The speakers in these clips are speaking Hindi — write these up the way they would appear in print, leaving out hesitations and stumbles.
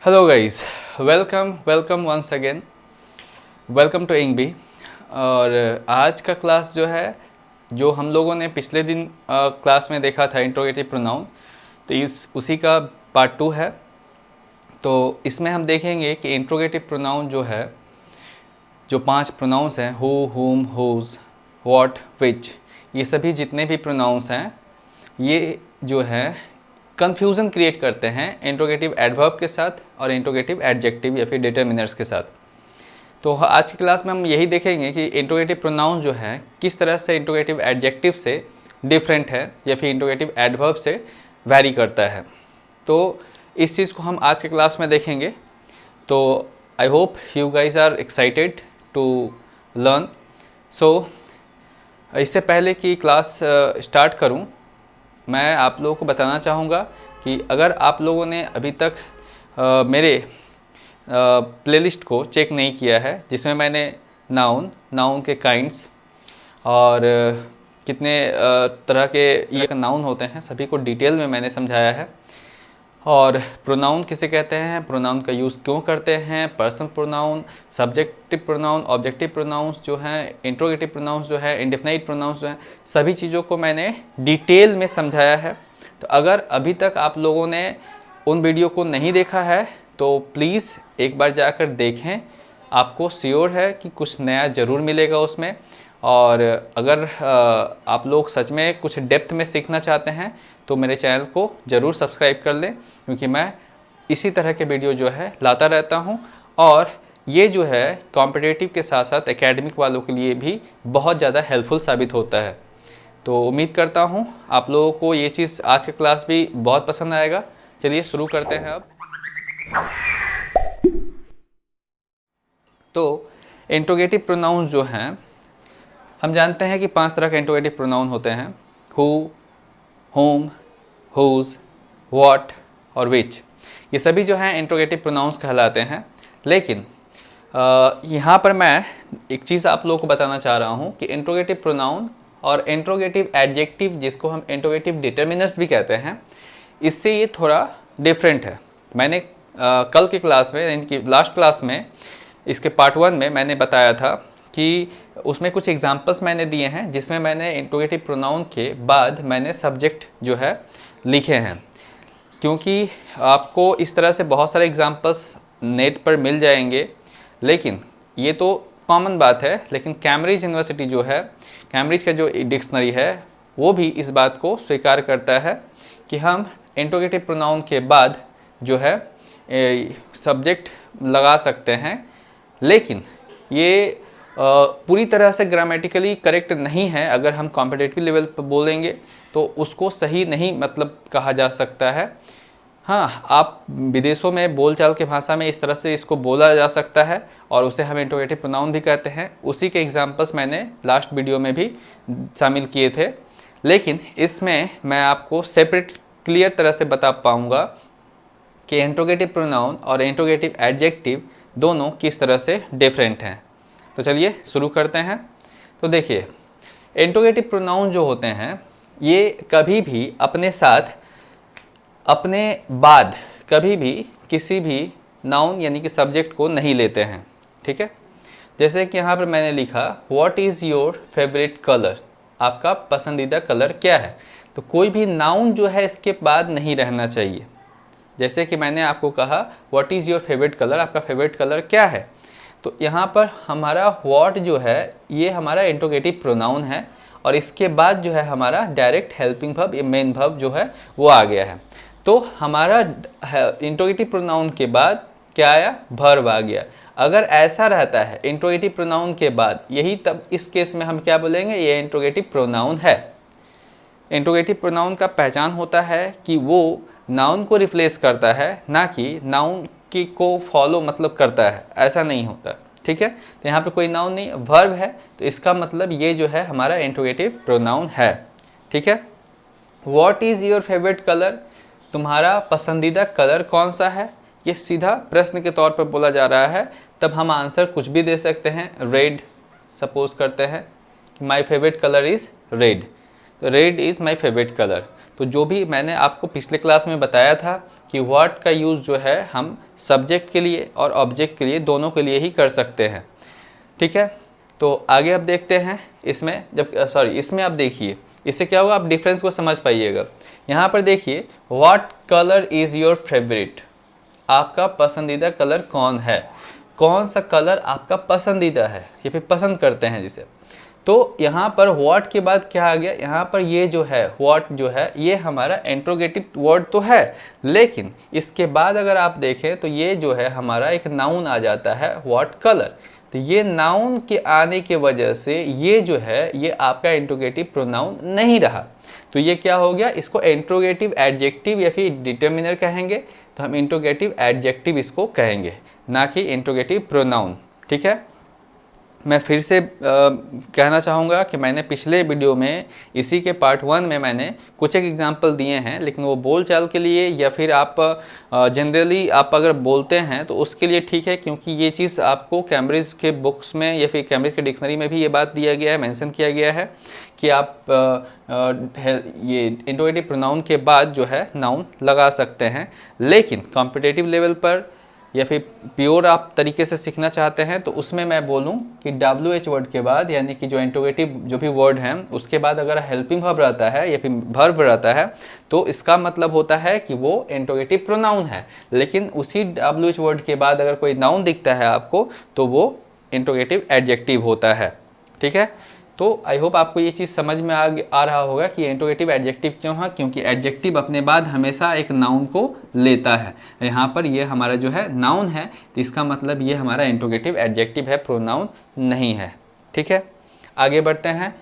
Hello guys, welcome once again, welcome to इंगबी। और आज का क्लास जो है, जो हम लोगों ने पिछले दिन क्लास में देखा था इंट्रोगेटिव प्रोनाउन, तो उसी का पार्ट 2 है। तो इसमें हम देखेंगे कि इंट्रोगेटिव प्रोनाउन जो है, जो 5 प्रोनाउंस हैं, हु, हुम, हुज, व्हाट, विच, ये सभी जितने भी प्रोनाउंस हैं, ये जो है कन्फ्यूज़न क्रिएट करते हैं इंट्रोगेटिव एडवर्ब के साथ और इंट्रोगेटिव एडजेक्टिव या फिर डिटर्मिनर्स के साथ। तो आज की क्लास में हम यही देखेंगे कि इंट्रोगेटिव प्रोनाउन जो है किस तरह से इंट्रोगेटिव एडजेक्टिव से डिफरेंट है या फिर इंट्रोगेटिव एडवर्ब से वैरी करता है। तो इस चीज़ को हम आज के क्लास में देखेंगे। तो I hope you guys are excited to learn. So इससे पहले कि क्लास स्टार्ट करूं, मैं आप लोगों को बताना चाहूँगा कि अगर आप लोगों ने अभी तक मेरे प्लेलिस्ट को चेक नहीं किया है, जिसमें मैंने नाउन के काइंड्स और कितने तरह के ये नाउन होते हैं सभी को डिटेल में मैंने समझाया है। और प्रोनाउन किसे कहते हैं, प्रोनाउन का यूज़ क्यों करते हैं, personal pronoun, subjective pronoun, objective pronouns जो हैं, इंट्रोगेटिव प्रोनाउंस जो है, इंडेफिनाइट प्रोनाउंस जो हैं, सभी चीज़ों को मैंने डिटेल में समझाया है। तो अगर अभी तक आप लोगों ने उन वीडियो को नहीं देखा है तो प्लीज़ एक बार जाकर देखें, आपको श्योर है कि कुछ नया ज़रूर मिलेगा उसमें। और अगर आप लोग सच में कुछ डेप्थ में सीखना चाहते हैं तो मेरे चैनल को ज़रूर सब्सक्राइब कर लें, क्योंकि मैं इसी तरह के वीडियो जो है लाता रहता हूं। और ये जो है कॉम्पिटिटिव के साथ साथ एकेडमिक वालों के लिए भी बहुत ज़्यादा हेल्पफुल साबित होता है। तो उम्मीद करता हूं आप लोगों को ये चीज़ आज का क्लास भी बहुत पसंद आएगा। चलिए शुरू करते हैं अब। तो इंट्रोगेटिव प्रोनाउन जो हैं, हम जानते हैं कि 5 तरह के इंट्रोगेटिव प्रोनाउन होते हैं, हु, whom, whose, what और which। ये सभी जो हैं इंट्रोगेटिव प्रोनाउंस कहलाते हैं। लेकिन यहाँ पर मैं एक चीज़ आप लोगों को बताना चाह रहा हूँ कि इंट्रोगेटिव प्रोनाउन और इंट्रोगेटिव एडजेक्टिव, जिसको हम इंट्रोगेटिव डिटर्मिनर्स भी कहते हैं, इससे ये थोड़ा डिफरेंट है। मैंने कल की क्लास में, इनकी लास्ट क्लास में, इसके पार्ट 1 में मैंने बताया था कि उसमें कुछ एग्जांपल्स मैंने दिए हैं जिसमें मैंने इंट्रोगेटिव प्रोनाउन के बाद मैंने सब्जेक्ट जो है लिखे हैं, क्योंकि आपको इस तरह से बहुत सारे एग्जांपल्स नेट पर मिल जाएंगे। लेकिन ये तो कॉमन बात है, लेकिन कैम्ब्रिज यूनिवर्सिटी जो है, कैम्ब्रिज का जो डिक्शनरी है, वो भी इस बात को स्वीकार करता है कि हम इंट्रोगेटिव प्रोनाउन के बाद जो है सब्जेक्ट लगा सकते हैं। लेकिन ये पूरी तरह से ग्रामेटिकली करेक्ट नहीं है। अगर हम कॉम्पिटिटिव लेवल पर बोलेंगे तो उसको सही नहीं मतलब कहा जा सकता है। हाँ, आप विदेशों में बोलचाल के भाषा में इस तरह से इसको बोला जा सकता है और उसे हम इंट्रोगेटिव प्रोनाउन भी कहते हैं। उसी के एग्जांपल्स मैंने लास्ट वीडियो में भी शामिल किए थे। लेकिन इसमें मैं आपको सेपरेट क्लियर तरह से बता पाऊँगा कि इंट्रोगेटिव प्रोनाउन और इंट्रोगेटिव एडजेक्टिव दोनों किस तरह से डिफरेंट हैं। तो चलिए शुरू करते हैं। तो देखिए, इंट्रोगेटिव प्रोनाउन जो होते हैं, ये कभी भी अपने साथ, अपने बाद कभी भी किसी भी नाउन यानी कि सब्जेक्ट को नहीं लेते हैं। ठीक है, जैसे कि यहाँ पर मैंने लिखा what is your favourite colour, आपका पसंदीदा कलर क्या है। तो कोई भी नाउन जो है इसके बाद नहीं रहना चाहिए। जैसे कि मैंने आपको कहा what is your favourite colour, आपका फेवरेट कलर क्या है। तो यहाँ पर हमारा व्हाट जो है ये हमारा इंट्रोगेटिव प्रोनाउन है और इसके बाद जो है हमारा डायरेक्ट हेल्पिंग वर्ब या मेन वर्ब जो है वो आ गया है। तो हमारा इंट्रोगेटिव प्रोनाउन के बाद क्या आया, वर्ब आ गया। अगर ऐसा रहता है इंट्रोगेटिव प्रोनाउन के बाद, यही तब इस केस में हम क्या बोलेंगे, ये इंट्रोगेटिव प्रोनाउन है। इंट्रोगेटिव प्रोनाउन का पहचान होता है कि वो नाउन को रिप्लेस करता है, ना कि नाउन की को फॉलो मतलब करता है, ऐसा नहीं होता। ठीक है, तो यहाँ पे कोई नाउन नहीं, वर्ब है, तो इसका मतलब ये जो है हमारा इंट्रोगेटिव प्रोनाउन है। ठीक है, what is your favourite colour, तुम्हारा पसंदीदा कलर कौन सा है, ये सीधा प्रश्न के तौर पर बोला जा रहा है। तब हम आंसर कुछ भी दे सकते हैं। रेड सपोज करते हैं, my favourite colour is red, तो red is my favourite colour. तो जो भी मैंने आपको पिछले क्लास में बताया था कि व्हाट का यूज़ जो है हम सब्जेक्ट के लिए और ऑब्जेक्ट के लिए दोनों के लिए ही कर सकते हैं। ठीक है, तो आगे अब देखते हैं इसमें इसमें आप देखिए इससे क्या होगा, आप डिफरेंस को समझ पाइएगा। यहाँ पर देखिए what colour is your favourite, आपका पसंदीदा कलर कौन है, कौन सा कलर आपका पसंदीदा है या फिर पसंद करते हैं जिसे। तो यहाँ पर व्हाट के बाद क्या आ गया, यहाँ पर ये जो है व्हाट जो है ये हमारा इंट्रोगेटिव वर्ड तो है, लेकिन इसके बाद अगर आप देखें तो ये जो है हमारा एक नाउन आ जाता है व्हाट कलर। तो ये नाउन के आने के वजह से ये जो है ये आपका इंट्रोगेटिव प्रोनाउन नहीं रहा। तो ये क्या हो गया, इसको इंट्रोगेटिव एडजेक्टिव या फिर डिटर्मिनर कहेंगे। तो हम इंट्रोगेटिव एडजेक्टिव इसको कहेंगे, ना कि इंट्रोगेटिव प्रोनाउन। ठीक है, मैं फिर से कहना चाहूँगा कि मैंने पिछले वीडियो में इसी के पार्ट 1 में मैंने कुछ एक एग्जांपल दिए हैं, लेकिन वो बोलचाल के लिए या फिर आप जनरली आप अगर बोलते हैं तो उसके लिए ठीक है, क्योंकि ये चीज़ आपको कैम्ब्रिज के बुक्स में या फिर कैम्ब्रिज के डिक्शनरी में भी ये बात दिया गया है, मेंशन किया गया है कि आप ये इंट्रोगेटिव प्रोनाउन के बाद जो है नाउन लगा सकते हैं। लेकिन कॉम्पिटिटिव लेवल पर या फिर प्योर आप तरीके से सीखना चाहते हैं तो उसमें मैं बोलूं कि WH वर्ड के बाद, यानी कि जो इंट्रोगेटिव जो भी वर्ड हैं उसके बाद अगर हेल्पिंग वर्ब रहता है या फिर वर्ब रहता है तो इसका मतलब होता है कि वो इंट्रोगेटिव प्रोनाउन है। लेकिन उसी WH वर्ड के बाद अगर कोई नाउन दिखता है आपको तो वो इंट्रोगेटिव एडजेक्टिव होता है। ठीक है, तो आई होप आपको ये चीज़ समझ में आ रहा होगा कि इंट्रोगेटिव एडजेक्टिव क्यों है, क्योंकि एडजेक्टिव अपने बाद हमेशा एक नाउन को लेता है। यहाँ पर ये हमारा जो है नाउन है, तो इसका मतलब ये हमारा इंट्रोगेटिव एडजेक्टिव है, प्रोनाउन नहीं है। ठीक है, आगे बढ़ते हैं।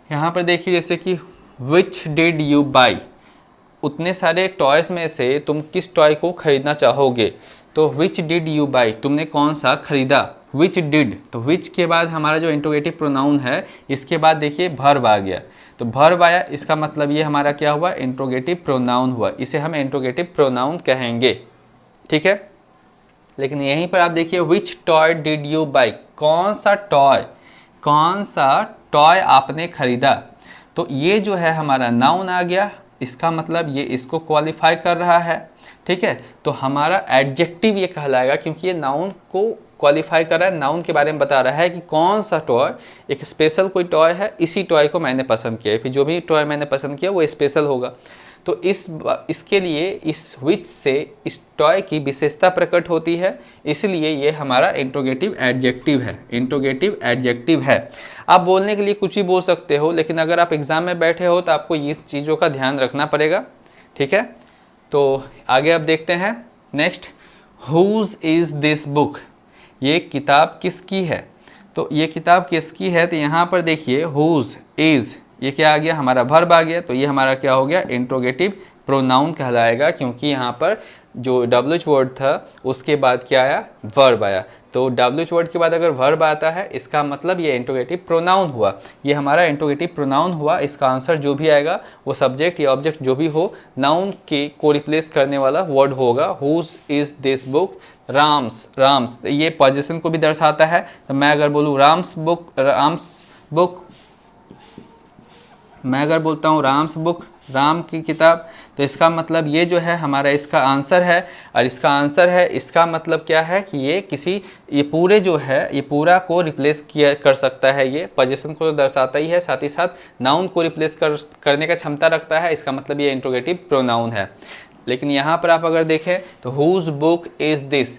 यहाँ पर देखिए जैसे कि विच डिड यू बाई, उतने सारे टॉयज़ में से तुम किस टॉय को खरीदना चाहोगे। तो विच डिड यू बाई, तुमने कौन सा खरीदा। विच डिड, तो विच के बाद हमारा जो इंट्रोगेटिव प्रोनाउन है इसके बाद देखिए वर्ब आ गया। तो वर्ब आया, इसका मतलब ये हमारा क्या हुआ, इंट्रोगेटिव प्रोनाउन हुआ, इसे हम इंट्रोगेटिव प्रोनाउन कहेंगे। ठीक है, लेकिन यहीं पर आप देखिए विच टॉय डिड यू बाई, कौन सा टॉय आपने खरीदा। तो ये जो है हमारा नाउन आ गया, इसका मतलब ये इसको क्वालिफाई कर रहा है। ठीक है, तो हमारा एडजेक्टिव ये कहलाएगा, क्योंकि ये नाउन को क्वालिफाई कर रहा है, नाउन के बारे में बता रहा है कि कौन सा टॉय, एक स्पेशल कोई टॉय है, इसी टॉय को मैंने पसंद किया, फिर जो भी टॉय मैंने पसंद किया वो स्पेशल होगा। तो इसके लिए इस विच से इस टॉय की विशेषता प्रकट होती है, इसलिए ये हमारा इंट्रोगेटिव एडजेक्टिव है। इंट्रोगेटिव एडजेक्टिव है। आप बोलने के लिए कुछ भी बोल सकते हो, लेकिन अगर आप एग्जाम में बैठे हो तो आपको इस चीज़ों का ध्यान रखना पड़ेगा। ठीक है, तो आगे अब देखते हैं next, whose is this book, ये किताब किसकी है। तो ये किताब किसकी है, तो यहाँ पर देखिए हुज इज़, ये क्या आ गया, हमारा वर्ब आ गया। तो ये हमारा क्या हो गया, इंट्रोगेटिव प्रोनाउन कहलाएगा, क्योंकि यहाँ पर जो WH वर्ड था उसके बाद क्या आया, वर्ब आया। तो WH वर्ड के बाद अगर वर्ब आता है इसका मतलब ये इंट्रोगेटिव प्रोनाउन हुआ, ये हमारा इंट्रोगेटिव प्रोनाउन हुआ। इसका आंसर जो भी आएगा वो सब्जेक्ट या ऑब्जेक्ट जो भी हो, नाउन के को रिप्लेस करने वाला वर्ड होगा। हुज इज़ दिस बुक, राम्स ये पोजीशन को भी दर्शाता है। तो मैं अगर बोलूँ राम्स बुक, मैं अगर बोलता हूँ राम्स बुक, राम की किताब, तो इसका मतलब ये जो है हमारा इसका आंसर है। और इसका आंसर है, इसका मतलब क्या है कि ये पूरे जो है ये पूरा को रिप्लेस कर सकता है, ये पोजीशन को तो दर्शाता ही है, साथ ही साथ नाउन को रिप्लेस करने का क्षमता रखता है। इसका मतलब ये इंट्रोगेटिव प्रोनाउन है। लेकिन यहाँ पर आप अगर देखें तो whose book is this,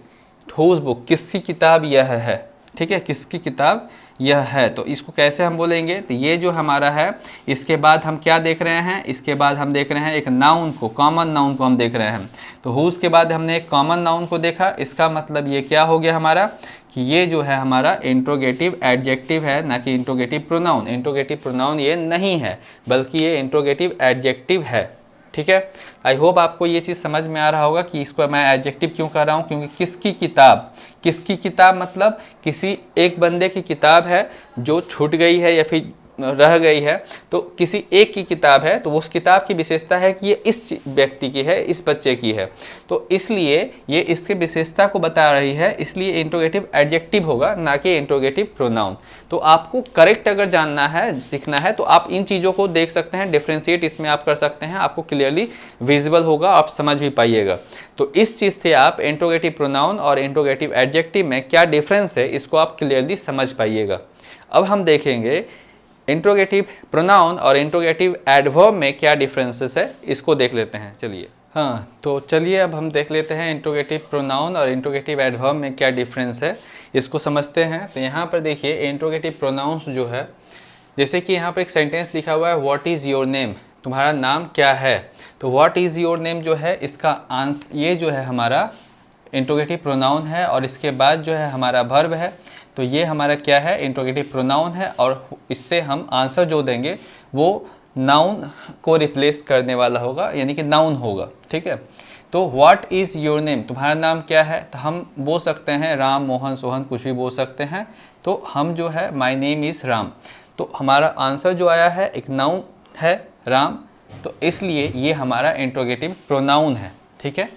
whose book किसकी किताब यह है। ठीक है, किसकी किताब यह है। तो इसको कैसे हम बोलेंगे, तो ये जो हमारा है इसके बाद हम क्या देख रहे हैं, इसके बाद हम देख रहे हैं एक नाउन को, कॉमन नाउन को हम देख रहे हैं। तो हुज के बाद हमने एक कॉमन नाउन को देखा, इसका मतलब ये क्या हो गया हमारा कि ये जो है हमारा इंट्रोगेटिव एडजेक्टिव है, ना कि इंट्रोगेटिव प्रोनाउन। इंट्रोगेटिव प्रोनाउन ये नहीं है, बल्कि ये इंट्रोगेटिव एडजेक्टिव है। ठीक है, आई होप आपको ये चीज़ समझ में आ रहा होगा कि इसको मैं एडजेक्टिव क्यों कह रहा हूँ, क्योंकि किसकी किताब मतलब किसी एक बंदे की किताब है जो छूट गई है या फिर रह गई है तो किसी एक की किताब है तो उस किताब की विशेषता है कि ये इस व्यक्ति की है, इस बच्चे की है, तो इसलिए ये इसके विशेषता को बता रही है, इसलिए इंट्रोगेटिव एडजेक्टिव होगा ना कि इंट्रोगेटिव प्रोनाउन। तो आपको करेक्ट अगर जानना है, सीखना है, तो आप इन चीज़ों को देख सकते हैं, डिफ्रेंशिएट इसमें आप कर सकते हैं, आपको क्लियरली विजिबल होगा, आप समझ भी पाइएगा। तो इस चीज़ से आप इंट्रोगेटिव प्रोनाउन और इंट्रोगेटिव एडजेक्टिव में क्या डिफरेंस है इसको आप क्लियरली समझ पाइएगा। अब हम देखेंगे इंट्रोगेटिव प्रोनाउन और इंट्रोगेटिव एडवर्ब में क्या डिफरेंसेस है, इसको देख लेते हैं। चलिए, हाँ, तो चलिए अब हम देख लेते हैं इंट्रोगेटिव प्रोनाउन और इंट्रोगेटिव एडवर्ब में क्या डिफरेंस है, इसको समझते हैं। तो यहाँ पर देखिए इंट्रोगेटिव प्रोनाउंस जो है, जैसे कि यहाँ पर एक सेंटेंस लिखा हुआ है व्हाट इज़ योर नेम, तुम्हारा नाम क्या है। तो व्हाट इज़ योर नेम जो है इसका आंसर, ये जो है हमारा इंट्रोगेटिव प्रोनाउन है और इसके बाद जो है हमारा वर्ब है, तो ये हमारा क्या है, इंट्रोगेटिव प्रोनाउन है और इससे हम आंसर जो देंगे वो नाउन को रिप्लेस करने वाला होगा, यानी कि नाउन होगा। ठीक है, तो व्हाट इज़ योर नेम, तुम्हारा नाम क्या है, तो हम बोल सकते हैं राम, मोहन, सोहन, कुछ भी बोल सकते हैं। तो हम जो है माय नेम इज़ राम, तो हमारा आंसर जो आया है एक नाउन है राम, तो इसलिए ये हमारा इंट्रोगेटिव प्रोनाउन है। ठीक है,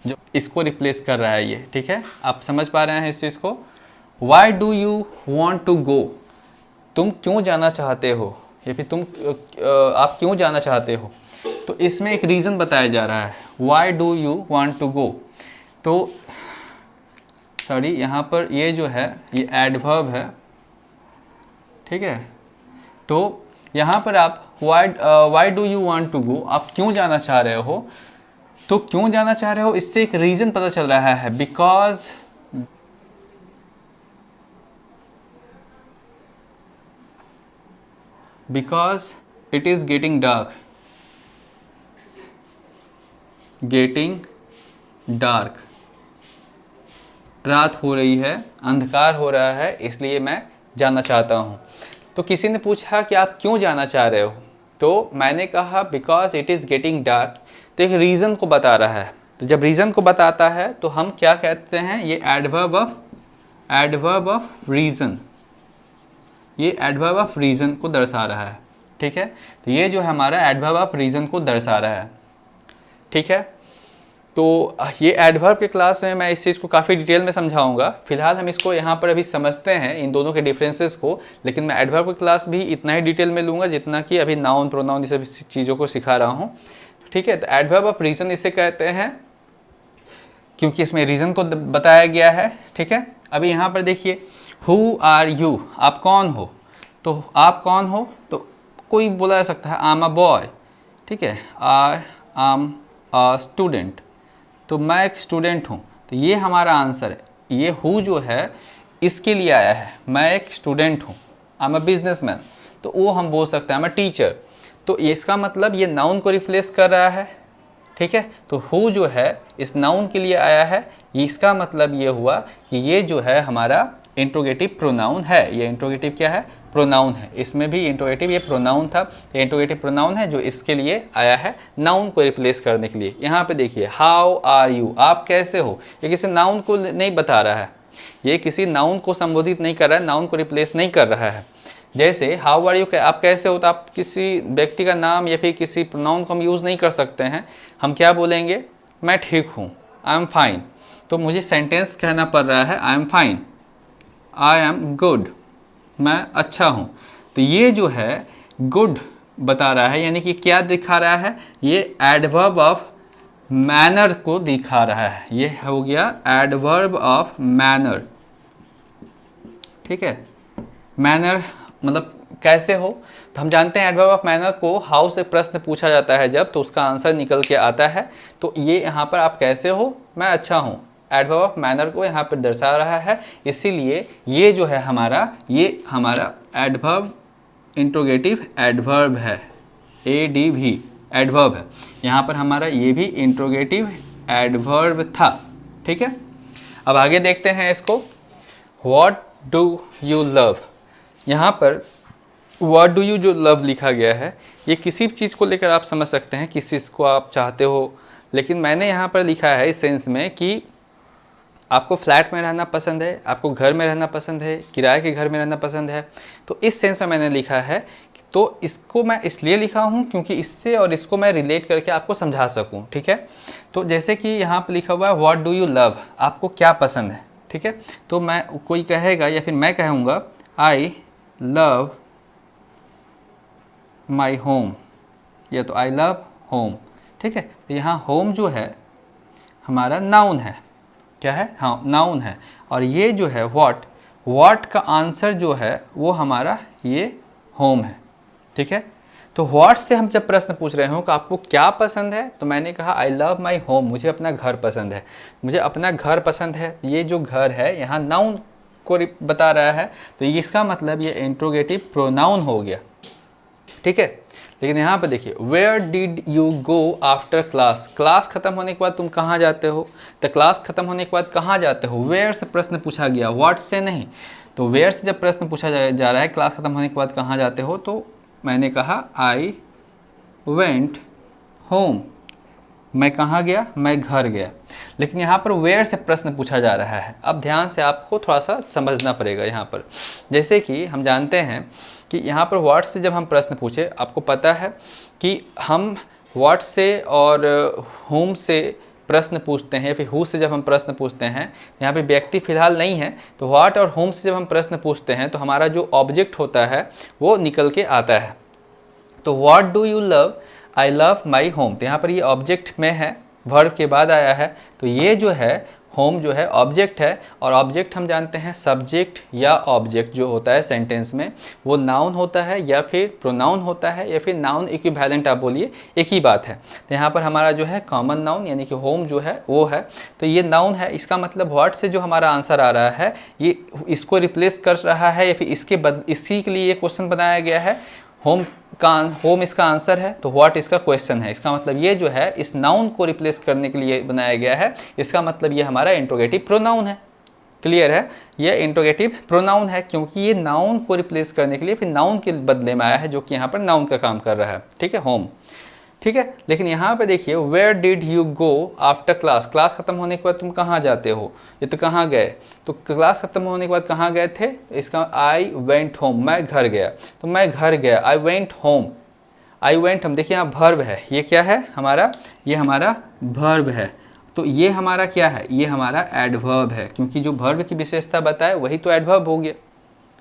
जो इसको रिप्लेस कर रहा है ये। ठीक है, आप समझ पा रहे हैं इस चीज़ को। Why do you want to go, तुम क्यों जाना चाहते हो, या फिर आप क्यों जाना चाहते हो, तो इसमें एक रीज़न बताया जा रहा है, why do you want to go. तो सॉरी, यहाँ पर ये जो है ये एडवर्ब है। ठीक है, तो यहाँ पर आप why do you want to go, आप क्यों जाना चाह रहे हो, तो क्यों जाना चाह रहे हो इससे एक रीज़न पता चल रहा है, because it is getting dark, रात हो रही है, अंधकार हो रहा है, इसलिए मैं जाना चाहता हूँ। तो किसी ने पूछा कि आप क्यों जाना चाह रहे हो, तो मैंने कहा because it is getting dark, तो एक रीज़न को बता रहा है। तो जब रीज़न को बताता है तो हम क्या कहते हैं, ये एडवर्ब ऑफ रीज़न, ये एडवर्ब ऑफ रीज़न को दर्शा रहा है। ठीक है, तो ये जो है हमारा एडवर्ब ऑफ रीज़न को दर्शा रहा है। ठीक है, तो ये एडवर्ब के क्लास में मैं इस चीज़ को काफ़ी डिटेल में समझाऊंगा। फिलहाल हम इसको यहाँ पर अभी समझते हैं इन दोनों के डिफरेंसेस को, लेकिन मैं एडवर्ब की क्लास भी इतना ही डिटेल में लूँगा जितना कि अभी नाउन, प्रोनाउन, ये सभी चीज़ों को सिखा रहा हूँ। ठीक है, तो एडवर्ब ऑफ रीज़न इसे कहते हैं क्योंकि इसमें रीज़न को बताया गया है। ठीक है, अभी यहाँ पर देखिए हु आर यू, आप कौन हो, तो आप कौन हो, तो कोई बोला जा सकता है आई एम अ बॉय। ठीक है, आई एम अ स्टूडेंट, तो मैं एक स्टूडेंट हूँ, तो ये हमारा आंसर है। ये हु जो है इसके लिए आया है, मैं एक स्टूडेंट हूँ। आई एम अ बिजनेसमैन, तो वो हम बोल सकते हैं आई एम अ टीचर, तो इसका मतलब ये नाउन को रिप्लेस कर रहा है। ठीक है, तो हु जो है इस नाउन के लिए आया है, इसका मतलब ये हुआ कि ये जो है हमारा इंट्रोगेटिव प्रोनाउन है। ये इंट्रोगेटिव क्या है, प्रोनाउन है। इसमें भी इंट्रोगेटिव ये प्रोनाउन था, ये इंट्रोगेटिव प्रोनाउन है जो इसके लिए आया है नाउन को रिप्लेस करने के लिए। यहाँ पे देखिए हाउ आर यू, आप कैसे हो, ये किसी नाउन को नहीं बता रहा है, ये किसी नाउन को संबोधित नहीं कर रहा है, नाउन को रिप्लेस नहीं कर रहा है। जैसे हाउ आर यू, आप कैसे हो, तो आप किसी व्यक्ति का नाम या फिर किसी प्रोनाउन को हम यूज़ नहीं कर सकते हैं। हम क्या बोलेंगे, मैं ठीक हूँ, आई एम फाइन। तो मुझे सेंटेंस कहना पड़ रहा है I am fine, I am good, मैं अच्छा हूँ। तो ये जो है गुड बता रहा है, यानी कि क्या दिखा रहा है, ये एडवर्ब ऑफ मैनर को दिखा रहा है। ये हो गया एडवर्ब ऑफ मैनर। ठीक है, मैनर मतलब कैसे हो, तो हम जानते हैं एडवर्ब ऑफ मैनर को हाउ से प्रश्न पूछा जाता है जब, तो उसका आंसर निकल के आता है। तो ये यहाँ पर आप कैसे हो, मैं अच्छा हूँ, एडवर्ब ऑफ मैनर को यहाँ पर दर्शा रहा है। इसीलिए ये जो है हमारा, ये हमारा एडवर्ब इंट्रोगेटिव एडवर्ब है, ADV एडवर्ब है। यहाँ पर हमारा ये भी इंट्रोगेटिव एडवर्ब था। ठीक है, अब आगे देखते हैं इसको। व्हाट डू यू लव, यहाँ पर व्हाट डू यू जो लव लिखा गया है, ये किसी चीज़ को लेकर आप समझ सकते हैं किस चीज़ को आप चाहते हो, लेकिन मैंने यहाँ पर लिखा है इस सेंस में कि आपको फ्लैट में रहना पसंद है, आपको घर में रहना पसंद है, किराए के घर में रहना पसंद है। तो इस सेंस में मैंने लिखा है तो इसको मैं इसलिए लिखा हूँ क्योंकि इससे और इसको मैं रिलेट करके आपको समझा सकूँ, ठीक है। तो जैसे कि यहाँ पर लिखा हुआ है व्हाट डू यू लव, आपको क्या पसंद है, ठीक है। तो मैं कोई कहेगा या फिर मैं कहूँगा आई लव माई होम, या तो आई लव होम, ठीक है। तो यहाँ होम जो है हमारा नाउन है, क्या है, हाँ नाउन है। और ये जो है व्हाट का आंसर जो है वो हमारा ये होम है, ठीक है। तो व्हाट से हम जब प्रश्न पूछ रहे हो कि आपको क्या पसंद है, तो मैंने कहा आई लव माई होम, मुझे अपना घर पसंद है, मुझे अपना घर पसंद है। ये जो घर है यहाँ नाउन को बता रहा है, तो इसका मतलब ये इंट्रोगेटिव प्रोनाउन हो गया, ठीक है। लेकिन यहाँ पे देखिए where did you go after class, class खत्म होने के बाद तुम कहाँ जाते हो, तो क्लास खत्म होने के बाद कहाँ जाते हो, वेयर से प्रश्न पूछा गया, व्हाट से नहीं। तो वेयर से जब प्रश्न पूछा जा रहा है क्लास खत्म होने के बाद कहाँ जाते हो, तो मैंने कहा आई वेंट होम, मैं कहाँ गया, मैं घर गया। लेकिन यहाँ पर वेयर से प्रश्न पूछा जा रहा है। अब ध्यान से आपको थोड़ा सा समझना पड़ेगा यहाँ पर। जैसे कि हम जानते हैं कि यहाँ पर व्हाट से जब हम प्रश्न पूछे, आपको पता है कि हम व्हाट से और होम से प्रश्न पूछते हैं, फिर हु से जब हम प्रश्न पूछते हैं, यहाँ पे व्यक्ति फिलहाल नहीं है, तो व्हाट और होम से जब हम प्रश्न पूछते हैं तो हमारा जो ऑब्जेक्ट होता है वो निकल के आता है। तो what do you love, I love my home, तो यहाँ पर ये ऑब्जेक्ट में है, वर्ब के बाद आया है। तो ये जो है होम जो है ऑब्जेक्ट है, और ऑब्जेक्ट हम जानते हैं सब्जेक्ट या ऑब्जेक्ट जो होता है सेंटेंस में वो नाउन होता है या फिर प्रोनाउन होता है या फिर नाउन इक्विवेलेंट, आप बोलिए एक ही बात है। तो यहाँ पर हमारा जो है कॉमन नाउन यानी कि होम जो है वो है, तो ये नाउन है। इसका मतलब व्हाट से जो हमारा आंसर आ रहा है ये इसको रिप्लेस कर रहा है या फिर इसी के लिए ये क्वेश्चन बनाया गया है। होम इसका आंसर है तो व्हाट इसका क्वेश्चन है। इसका मतलब ये जो है इस नाउन को रिप्लेस करने के लिए बनाया गया है। इसका मतलब ये हमारा इंट्रोगेटिव प्रोनाउन है। क्लियर है, ये इंट्रोगेटिव प्रोनाउन है क्योंकि ये नाउन को रिप्लेस करने के लिए फिर नाउन के बदले में आया है, जो कि यहाँ पर नाउन का काम कर रहा है, ठीक है, होम, ठीक है। लेकिन यहाँ पे देखिए where did you go after class, class खत्म होने के बाद तुम कहाँ जाते हो, ये तो कहाँ गए, तो क्लास खत्म होने के बाद कहाँ गए थे, इसका आई वेंट होम, मैं घर गया, तो मैं घर गया, I went home, I went home. देखिए यहाँ वर्ब है, ये क्या है हमारा, ये हमारा वर्ब है। तो ये हमारा क्या है, ये हमारा एडवर्ब है, क्योंकि जो वर्ब की विशेषता बताए वही तो एडवर्ब हो गया,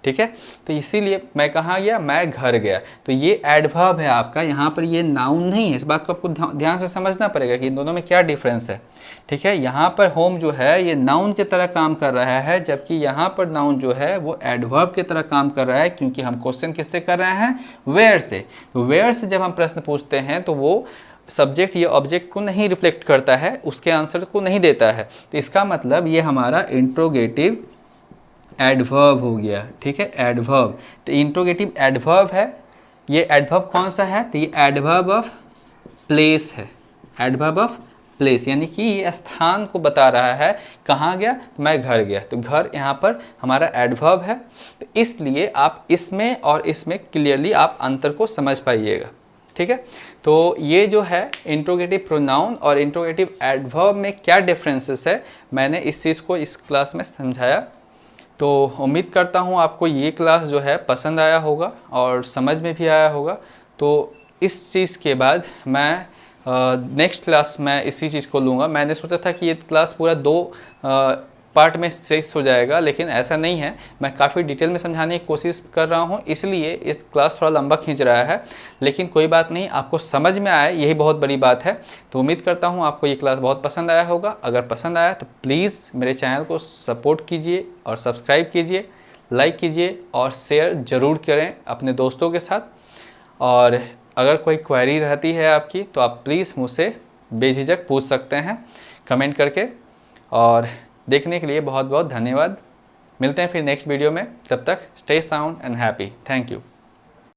ठीक है। तो इसीलिए मैं कहाँ गया, मैं घर गया, तो ये एडवर्ब है आपका, यहाँ पर ये नाउन नहीं है। इस बात को आपको ध्यान से समझना पड़ेगा कि इन दोनों में क्या डिफरेंस है, ठीक है। यहाँ पर होम जो है ये नाउन की तरह काम कर रहा है, जबकि यहाँ पर नाउन जो है वो एडवर्ब की तरह काम कर रहा है, क्योंकि हम क्वेश्चन किससे कर रहे हैं, वेयर से। तो वेयर से जब हम प्रश्न पूछते हैं तो वो सब्जेक्ट या ऑब्जेक्ट को नहीं रिफ्लेक्ट करता है, उसके आंसर को नहीं देता है। तो इसका मतलब ये हमारा इंट्रोगेटिव एडवर्ब हो गया, ठीक है, एडवर्ब। तो इंट्रोगेटिव एडवर्ब है। ये एडवर्ब कौन सा है, तो ये एडवर्ब ऑफ प्लेस है, एडवर्ब ऑफ प्लेस, यानी कि ये स्थान को बता रहा है। कहाँ गया, तो मैं घर गया, तो घर यहाँ पर हमारा एडवर्ब है। तो इसलिए आप इसमें और इसमें क्लियरली आप अंतर को समझ पाइएगा, ठीक है। तो ये जो है इंट्रोगेटिव प्रोनाउन और इंट्रोगेटिव एडवर्ब में क्या डिफरेंसेस है, मैंने इस चीज़ को इस क्लास में समझाया। तो उम्मीद करता हूँ आपको ये क्लास जो है पसंद आया होगा और समझ में भी आया होगा। तो इस चीज़ के बाद मैं नेक्स्ट क्लास में इसी चीज़ को लूँगा। मैंने सोचा था कि ये क्लास पूरा 2 पार्ट में शेष हो जाएगा, लेकिन ऐसा नहीं है। मैं काफ़ी डिटेल में समझाने की कोशिश कर रहा हूँ, इसलिए इस क्लास थोड़ा लंबा खींच रहा है, लेकिन कोई बात नहीं, आपको समझ में आए यही बहुत बड़ी बात है। तो उम्मीद करता हूँ आपको ये क्लास बहुत पसंद आया होगा। अगर पसंद आया तो प्लीज़ मेरे चैनल को सपोर्ट कीजिए और सब्सक्राइब कीजिए, लाइक कीजिए और शेयर ज़रूर करें अपने दोस्तों के साथ। और अगर कोई क्वेरी रहती है आपकी तो आप प्लीज़ मुझसे बेझिझक पूछ सकते हैं कमेंट करके। और देखने के लिए बहुत बहुत धन्यवाद। मिलते हैं फिर नेक्स्ट वीडियो में, तब तक stay sound and happy. Thank you.